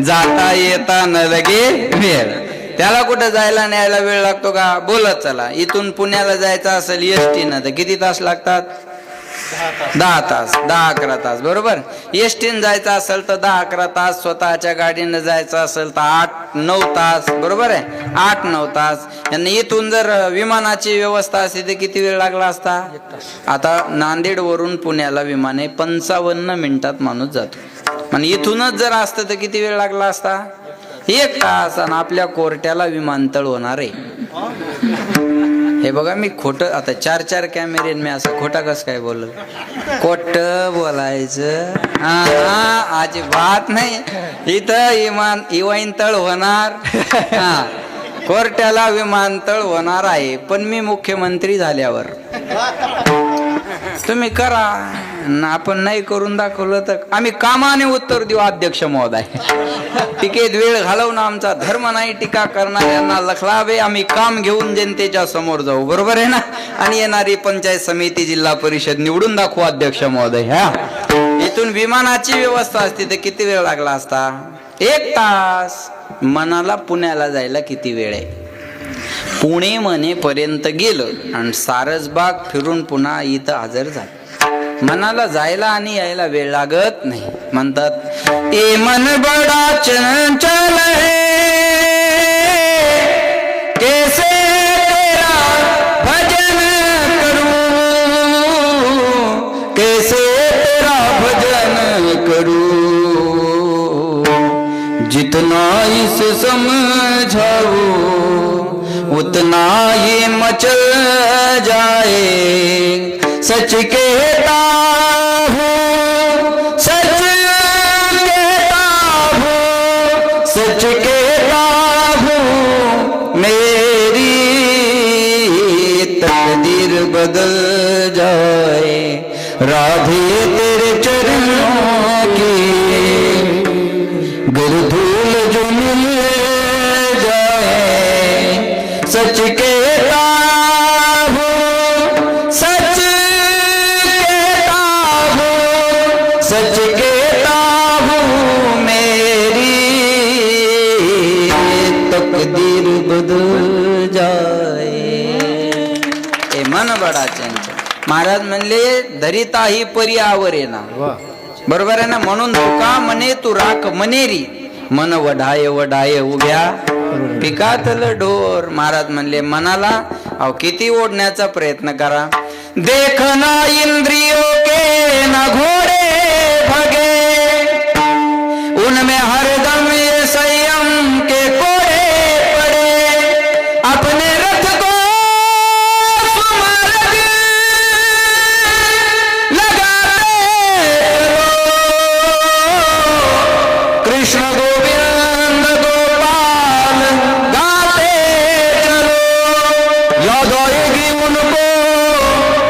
जाता येता न लगे वेळ. त्याला कुठं जायला न्यायला वेळ लागतो का? बोलत चला. इथून पुण्याला जायचं असेल एसटी न तर किती तास लागतात? 10 तास, 10-11 तास, बरोबर. एसटीन जायचं असेल तर 10-11 तास, स्वतःच्या गाडीनं जायचं असेल तर 8-9 तास, बरोबर आहे. 8-9 तास. यांनी इथून जर विमानाची व्यवस्था असती तर किती वेळ लागला असता? आता नांदेड वरून पुण्याला विमान आहे, 55 मिनिटात माणूस जातो. आणि इथूनच जर असतं तर किती वेळ लागला असता? 1 तास. आणि आपल्या कोर्ट्याला विमानतळ होणार आहे. हे बघा, मी खोटं आता 4 कॅमेरे मी असं खोटा कस काय बोललो? खोट बोलायचं अजिबात नाही. इथं विमानतळ होणार, कोर्ट्याला विमानतळ होणार आहे. पण मी मुख्यमंत्री झाल्यावर तुम्ही करा, आपण नाही करून दाखवलं तर आम्ही कामाने उत्तर देऊ. अध्यक्ष महोदय, टीकेत वेळ घालवून आमचा धर्म नाही. टीका करणाऱ्यांना लखलावे. आम्ही काम घेऊन जनतेच्या समोर जाऊ, बरोबर आहे ना. आणि येणारी पंचायत समिती, जिल्हा परिषद निवडून दाखवू अध्यक्ष महोदय. इथून विमानाची व्यवस्था असती तर किती वेळ लागला असता? 1 तास. मनाला पुण्याला जायला किती वेळ आहे? पुणे मनेपर्यंत गेलं आणि सारसबाग फिरून पुन्हा इथं हजर झालं. मनाला जायला आणि यायला वेळ लागत नाही. म्हणतात ए मन बडा चंचल है, कैसे तेरा भजन करूं, कैसे तेरा भजन करूं, जितना इसे समझाऊं उतना ये मचल जाए. सच कहता हूँ, सच कहता हूँ, सच कहता हूँ, मेरी तकदीर बदल जाए. राधे तेरे चरणों की गुरधूल जो मिल जाए. सच कहता हूँ, सच कहता हूँ, सच कहता हूँ, मेरी तकदीर बदल जाए. ए मन बडा चंचल. महाराज म्हणले धरिता ही परी आवरेना, बरोबर आहे ना. म्हणून तुका म्हणे तू राख मनेरी, मन वढाय वढाय उभ्या पिकातल ढोर. महाराज म्हणले मनाला अहो किती ओढण्याचा प्रयत्न करा. देखना इंद्रियों के न घोड़े भगे, उनमें हरदम ये संयम के कोड़े पड़े. अपने रथ को सुमार्ग लगाते चलो, कृष्ण गोविंद गोपाल गाते चलो. याद आएगी उनको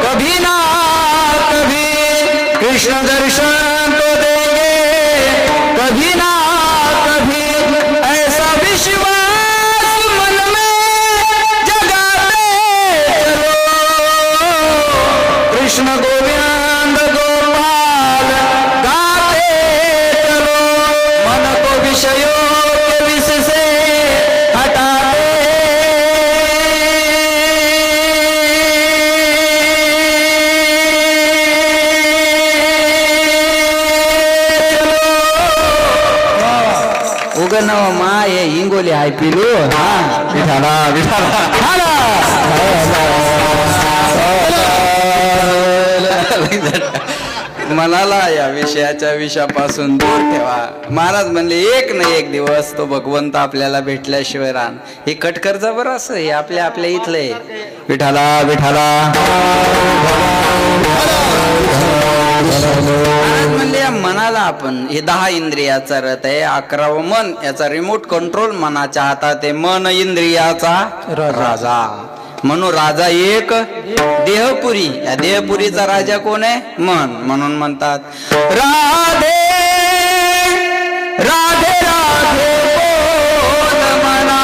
कभी ना कभी, कृष्ण दर्शन तो देंगे कभी ना कभी. ऐसा विश्वास मन में जगाते चलो, कृष्ण गोविंद गोपाल गाते चलो. मन को विषयों के विष से हटाते उगन माय हिंगोली हाय पिलू. विठाला विठाला मनाला या विषयाच्या विषयापासून दूर ठेवा. महाराज म्हणले एक ना एक दिवस तो भगवंत आपल्याला भेटल्याशिवाय रान. हे कटकरचा बरं असं हे आपल्या आपल्या इथले विठाला विठाला. महाराज म्हणले या मनाला आपण हे 10 इंद्रियाचा रथ आहे, 11वं मन, याचा रिमोट कंट्रोल मनाच्या हातात आहे. मन इंद्रियाचा राजा. म्हणून राजा एक देहपुरी. या देहपुरीचा राजा कोण आहे? मन. म्हणून म्हणतात राधे राधे राधे बोल मना,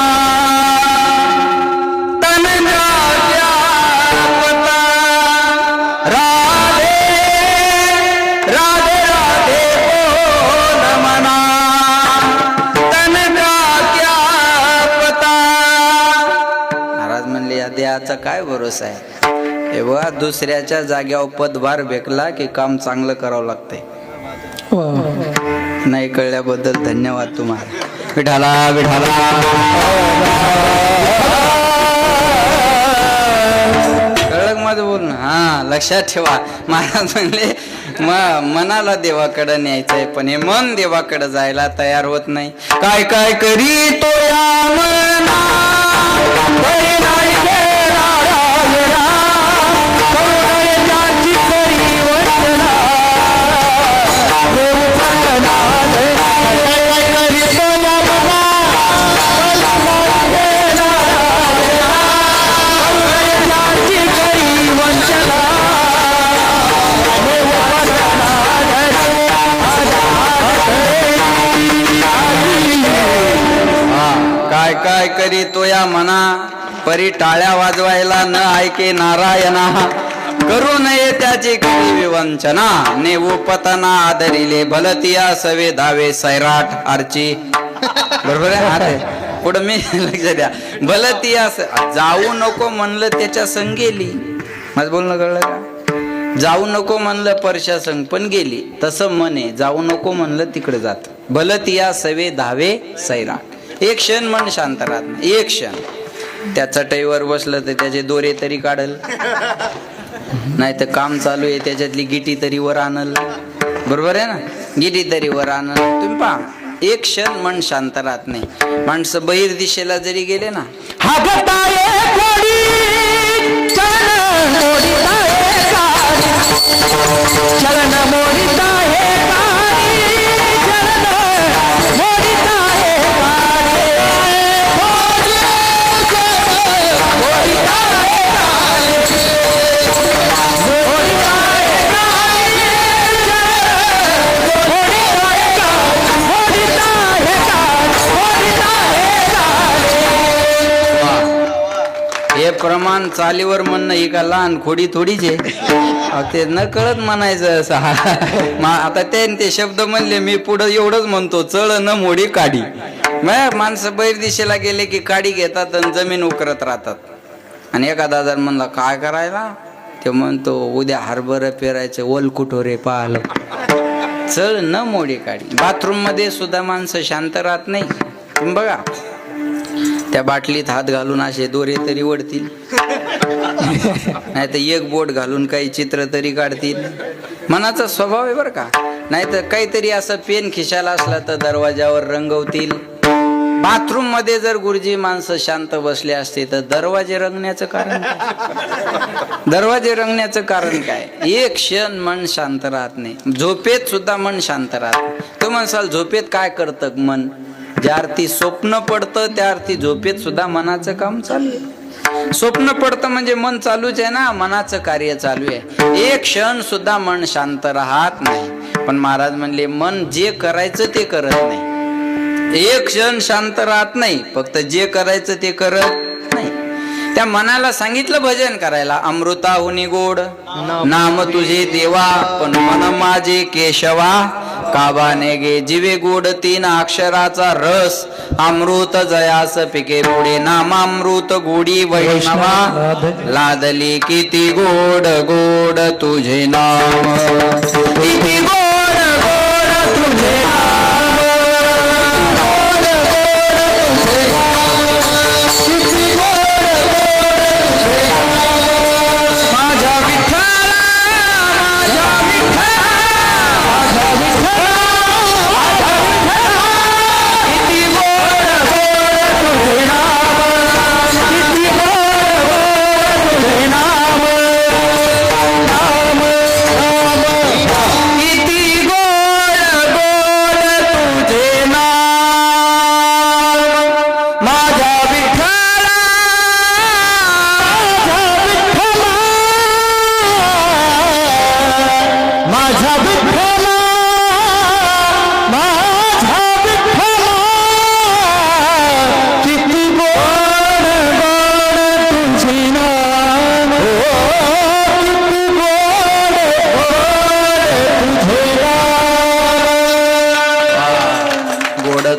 तन राजा पता. राधे राधे राधे बोल मना, याचा काय भरोसा आहे. हे बघा, दुसऱ्याच्या जाग्यावर पदभार भेटला की काम चांगलं करावं लागतंय. नाही कळल्याबद्दल धन्यवाद तुम्हाला. विठाला विठाला. कळलं माझं बोलणं? हा, लक्षात ठेवा. महाराज म्हणले मनाला देवाकडे न्यायचंय, पण हे मन देवाकडे जायला तयार होत नाही. काय काय करी तो या मना, काय काय करी तो या मना, परी टाळ्या वाजवायला न ऐके नारायणा. करू नये त्याची कधी विवंचना, ने उपतना आदरिले भलतिया सवे धावे सैराट आरची. बरोबर आहे. आता पुढं मी लक्ष द्या. भलतिया जाऊ नको म्हणलं त्याच्या संग गेली. माझं बोलणं कळलं का? जाऊ नको म्हणलं परशा संग पण गेली. तसं मने जाऊ नको म्हणलं तिकडे जात. भलतिया सवे धावे सैराट. एक क्षण मन शांत राहत नाही. एक क्षण त्या चटईवर बसलं तर त्याचे दोरे तरी काढल, नाही तर काम चालू आहे त्याच्यातली गिटी तरी वर आणल. बरोबर आहे ना? गिटी तरी वर आणल. तुम्ही पहा, एक क्षण मन शांत राहत नाही. माणसं बहिर दिशेला जरी गेले ना, हे प्रमाण चालीवर म्हणणं ही का लहान खोडी थोडीच आहे. ते न कळत म्हणायचं असं. आता ते शब्द म्हणले, मी पुढं एवढंच म्हणतो, चळ न मोडी काडी. माणसं बैर दिशेला गेले की काडी घेतात आणि जमीन उकरत राहतात. आणि एखादा जर म्हणला काय करायला, ते म्हणतो उद्या हरभर पेरायचे, ओल कुठोरे पाहिलं. चळ न मोडी काडी. बाथरूम मध्ये सुद्धा माणसं शांत राहत नाही. तुम्ही बघा, त्या बाटलीत हात घालून असे दोरे तरी वडतील, नाही तर एक बोट घालून काही चित्र तरी काढतील. मनाचा स्वभाव आहे बरं का. नाही तर काहीतरी असं पेन खिशाला असला तर दरवाजावर रंगवतील. बाथरूम मध्ये जर गुरुजी माणसं शांत बसले असते तर दरवाजे रंगण्याचं कारण काय? दरवाजे रंगण्याचं कारण काय? एक क्षण मन शांत राहत नाही. झोपेत सुद्धा मन शांत राहत नाही. तो म्हणसाल झोपेत काय करतं मन? ज्या अर्थी स्वप्न पडतं त्या अर्थी झोपेत सुद्धा मनाचं काम चालू आहे. स्वप्न पडतं म्हणजे मन चालूच आहे ना, मनाचं कार्य चालू आहे. एक क्षण सुद्धा मन शांत राहत नाही. पण महाराज म्हणले, मन जे करायचं ते करत नाही. एक क्षण शांत राहत नाही, फक्त जे करायचं ते करत नाही. त्या मनाला सांगितलं भजन करायला, अमृताहुनी गोड नाम तुझे देवा, पण मन माझे केशवा काबाने गे जीवे गोड. 3 अक्षराचा रस अमृत जयास पिके पुढे, नामामृत गोडी वैष्णवा लादली. किती गोड गोड तुझे नाम, किती गोड गोड तुझे नाम.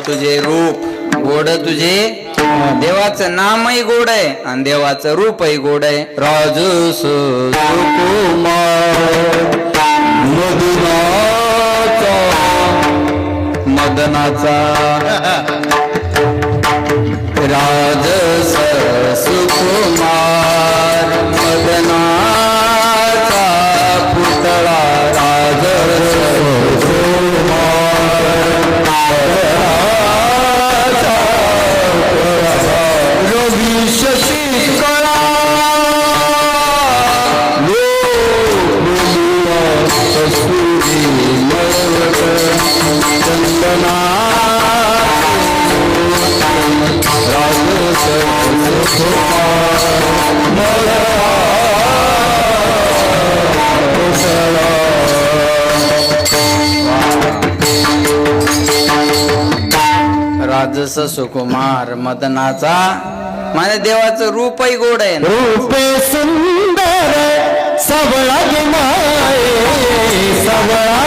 तुझे रूप, गोड तुझे देवाचं नामही गोड आहे आणि देवाचं रूपही गोड आहे. राजस मदनाचा राजस सुकुमार मदनाचा पुतळा राजस रवी शशी कळा चंदना राजस सुकुमार मदनाचा माझ्या देवाचं रूपही गोड आहे. रूपे सुंदर सबळा माये सबळा